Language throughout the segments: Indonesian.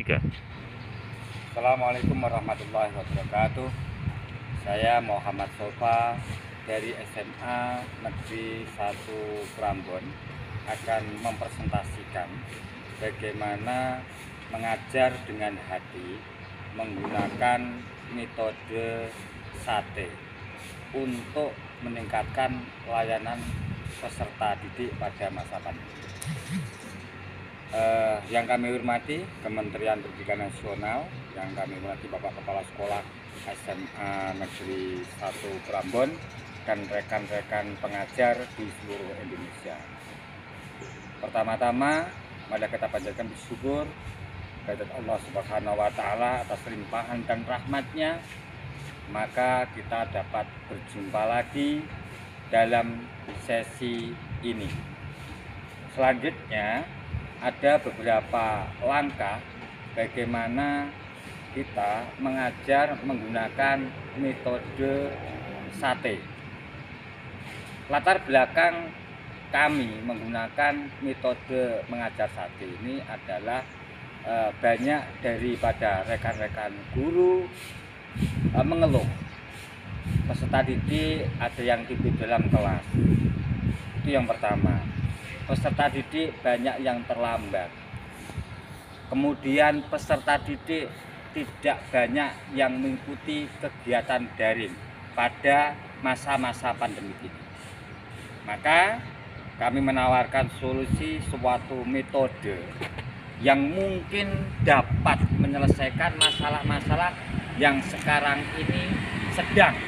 3. Assalamualaikum warahmatullahi wabarakatuh. Saya Muhammad Sofa dari SMA Negeri 1 Prambon akan mempresentasikan bagaimana mengajar dengan hati menggunakan metode SATE untuk meningkatkan layanan peserta didik pada masa pandemi. Yang kami hormati Kementerian Pendidikan Nasional, yang kami hormati Bapak Kepala Sekolah SMA Negeri 1 Prambon dan rekan-rekan pengajar di seluruh Indonesia. Pertama-tama, mari kita panjatkan bersyukur kepada Allah Subhanahu wa Ta'ala atas limpahan dan rahmatnya, maka kita dapat berjumpa lagi dalam sesi ini. Selanjutnya ada beberapa langkah bagaimana kita mengajar menggunakan metode SATE. Latar belakang kami menggunakan metode mengajar SATE ini adalah banyak daripada rekan-rekan guru mengeluh peserta didik ada yang tidur dalam kelas. Itu yang pertama. Peserta didik banyak yang terlambat. Kemudian peserta didik tidak banyak yang mengikuti kegiatan daring pada masa-masa pandemi ini. Maka kami menawarkan solusi suatu metode yang mungkin dapat menyelesaikan masalah-masalah yang sekarang ini sedang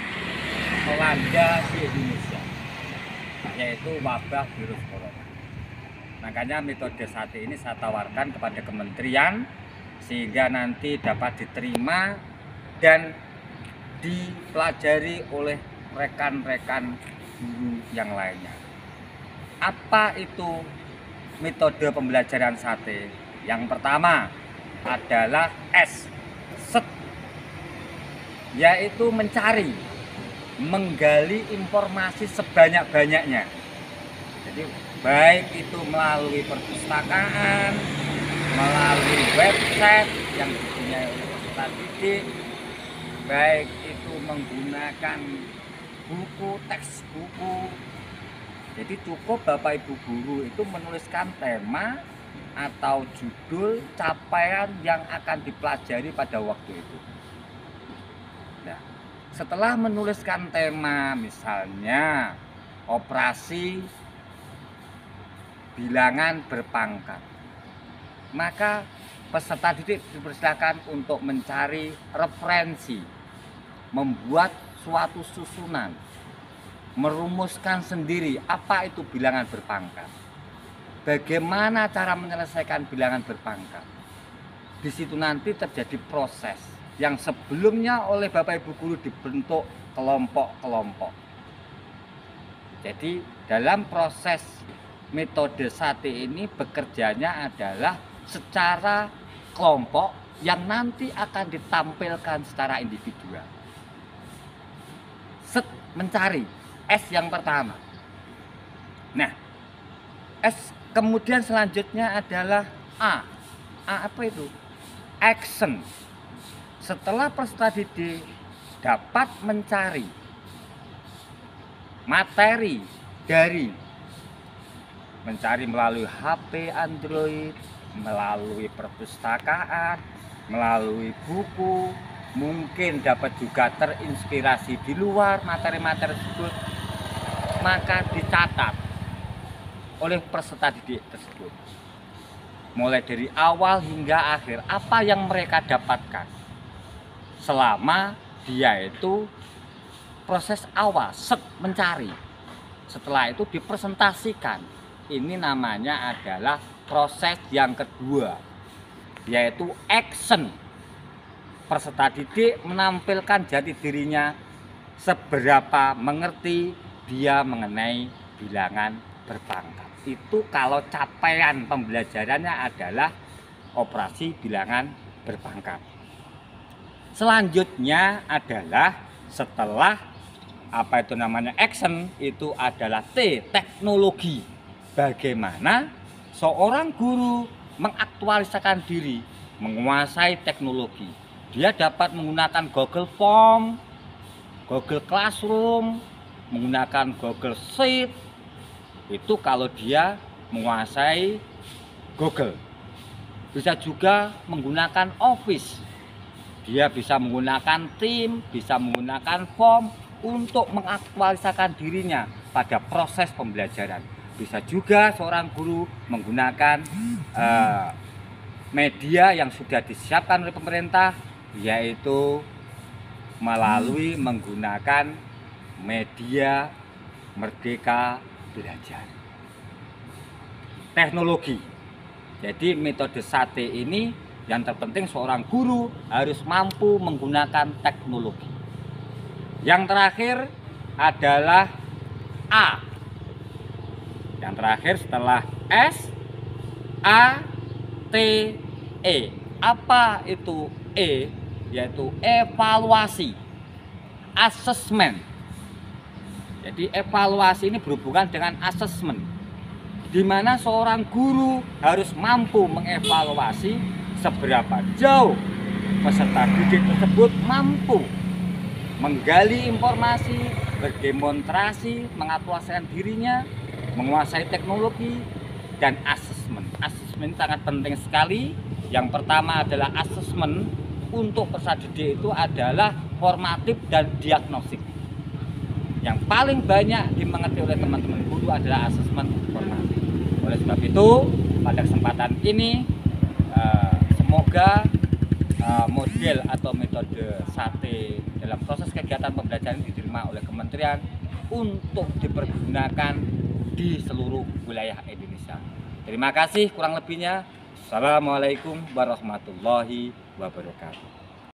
melanda di Indonesia, yaitu wabah virus corona. Makanya metode SATE ini saya tawarkan kepada kementerian sehingga nanti dapat diterima dan dipelajari oleh rekan-rekan guru yang lainnya. Apa itu metode pembelajaran SATE? Yang pertama adalah SET, yaitu mencari, menggali informasi sebanyak-banyaknya. Jadi baik itu melalui perpustakaan, melalui website yang dipunyai oleh peserta didik, baik itu menggunakan buku, teks buku. Jadi cukup Bapak Ibu guru itu menuliskan tema atau judul capaian yang akan dipelajari pada waktu itu. Nah, setelah menuliskan tema, misalnya operasi bilangan berpangkat, maka peserta didik dipersilakan untuk mencari referensi, membuat suatu susunan, merumuskan sendiri apa itu bilangan berpangkat, bagaimana cara menyelesaikan bilangan berpangkat. Di situ nanti terjadi proses yang sebelumnya oleh Bapak Ibu guru dibentuk kelompok-kelompok. Jadi dalam proses metode SATE ini bekerjanya adalah secara kelompok yang nanti akan ditampilkan secara individual. SET, mencari, S yang pertama. Nah, S kemudian selanjutnya adalah A. A apa itu? Action. Setelah peserta didik dapat mencari materi dari mencari melalui HP Android, melalui perpustakaan, melalui buku, mungkin dapat juga terinspirasi di luar materi-materi tersebut, maka dicatat oleh peserta didik tersebut. Mulai dari awal hingga akhir, apa yang mereka dapatkan selama dia itu proses awal, set, mencari. Setelah itu dipresentasikan. Ini namanya adalah proses yang kedua, yaitu action. Peserta didik menampilkan jati dirinya seberapa mengerti dia mengenai bilangan berpangkat. Itu kalau capaian pembelajarannya adalah operasi bilangan berpangkat. Selanjutnya adalah setelah apa itu namanya action, itu adalah T, teknologi. Bagaimana seorang guru mengaktualisasikan diri menguasai teknologi. Dia dapat menggunakan Google Form, Google Classroom, menggunakan Google Sheet. Itu kalau dia menguasai Google. Bisa juga menggunakan Office. Dia bisa menggunakan Team, bisa menggunakan Form untuk mengaktualisasikan dirinya pada proses pembelajaran. Bisa juga seorang guru menggunakan media yang sudah disiapkan oleh pemerintah, yaitu melalui menggunakan media Merdeka Belajar. Teknologi. Jadi metode SATE ini yang terpenting seorang guru harus mampu menggunakan teknologi. Yang terakhir adalah A. Yang terakhir setelah S, A, T, E. Apa itu E? Yaitu evaluasi, assessment. Jadi evaluasi ini berhubungan dengan assessment, di mana seorang guru harus mampu mengevaluasi seberapa jauh peserta didik tersebut mampu menggali informasi, berdemonstrasi, mengaktualisasikan dirinya, menguasai teknologi, dan asesmen. Asesmen sangat penting sekali. Yang pertama adalah asesmen untuk peserta didik itu adalah formatif dan diagnostik. Yang paling banyak dimengerti oleh teman-teman guru adalah asesmen formatif. Oleh sebab itu, pada kesempatan ini semoga model atau metode SATE dalam proses kegiatan pembelajaran diterima oleh kementerian untuk dipergunakan di seluruh wilayah Indonesia. Terima kasih, kurang lebihnya. Assalamualaikum warahmatullahi wabarakatuh.